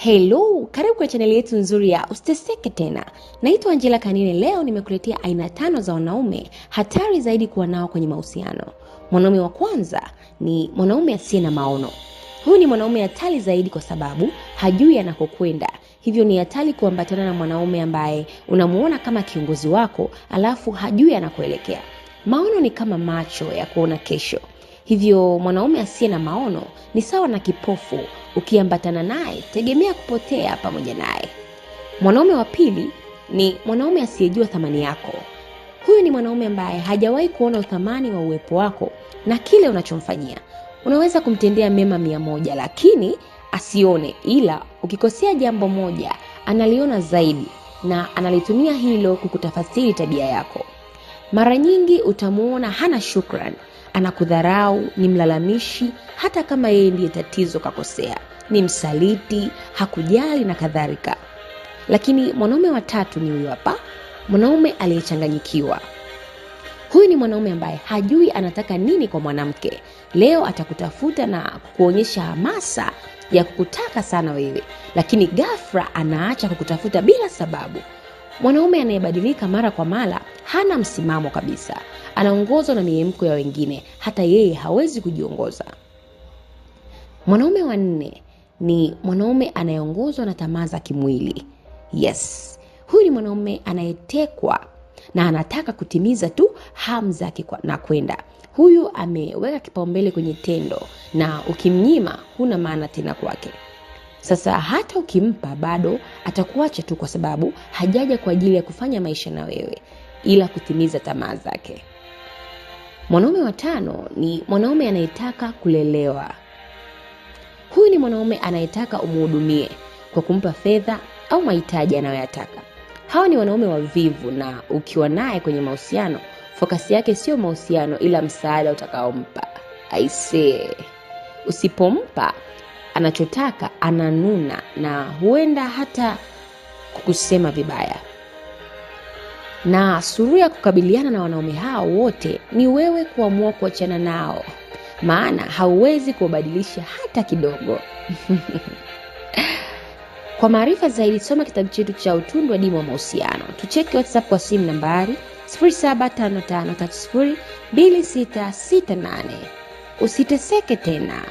Hello, karibu kwa channel yetu nzuri ya Usiteseke Tena. Naitwa Angela Kanine. Leo nimekuletea aina 5 za wanaume hatari zaidi kuwa nao kwenye mahusiano. Mwanaume wa kwanza ni mwanaume asiye na maono. Huyu ni mwanaume hatari zaidi kwa sababu hajui anakokwenda. Hivyo ni hatari kuambatana na mwanaume ambaye unamuona kama kiongozi wako alafu hajui anakoelekea. Maono ni kama macho ya kuona kesho. Hivyo mwanaume asiye na maono ni sawa na kipofu. Ukiambatana naye, tegemea kupotea pamoja naye. Mwanaume wa pili ni mwanaume asiyejua thamani yako. Huyu ni mwanaume ambaye hajawahi kuona uthamani wa uwepo wako na kile unachomfanyia. Unaweza kumtendea mema 100 lakini asione, ila ukikosea jambo moja analiona zaidi na analitumia hilo kukutafasiri tabia yako. Mara nyingi utamuona hana shukrani, anakudharau, ni mlalamishi, hata kama yeye ndiye tatizo kakosea, ni msaliti, hakujali na kadhalika. Lakini mwanaume wa tatu ni huyu hapa, mwanaume aliyechanganyikiwa. Huyu ni mwanaume ambaye hajui anataka nini kwa mwanamke. Leo atakutafuta na kukuonyesha hamasa ya kukutaka sana wewe, lakini ghafla anaacha kukutafuta bila sababu. Mwanaume anayebadilika mara kwa mara hana msimamo kabisa. Anaongozwa na miemko ya wengine, hata yeye hawezi kujiongoza. Mwanaume wa 4 ni mwanaume anayeongozwa na tamaa za kimwili. Yes, huyu ni mwanaume anayetekwa na anataka kutimiza tu hamu zake na kwenda. Huyu ameweka kipaumbele kwenye tendo na ukimnyima huna maana tena kwake. Sasa hata ukimpa bado atakuacha tu kwa sababu hajaja kwa ajili ya kufanya maisha na wewe, ila kutimiza tamaa zake. Mwanaume wa 5 ni mwanaume anayetaka kulelewa. Huyu ni mwanaume anayetaka umhudumie kwa kumpa fedha au mahitaji anayoyataka. Hawa ni wanaume wavivu na ukiwa naye kwenye mahusiano, fokasi yake sio mahusiano ila msaada utakaompa. Usipompa anachotaka ananuna na huenda hata kukusema vibaya. Na suluhu ya kukabiliana na wanaume hao wote ni wewe kuamua kuachana nao, maana hauwezi kubadilisha hata kidogo. Kwa maarifa zaidi soma kitabu chetu cha Utundu wa Dima wa Mahusiano. Tucheki WhatsApp kwa simu nambari 0755302668. Usiteseke tena.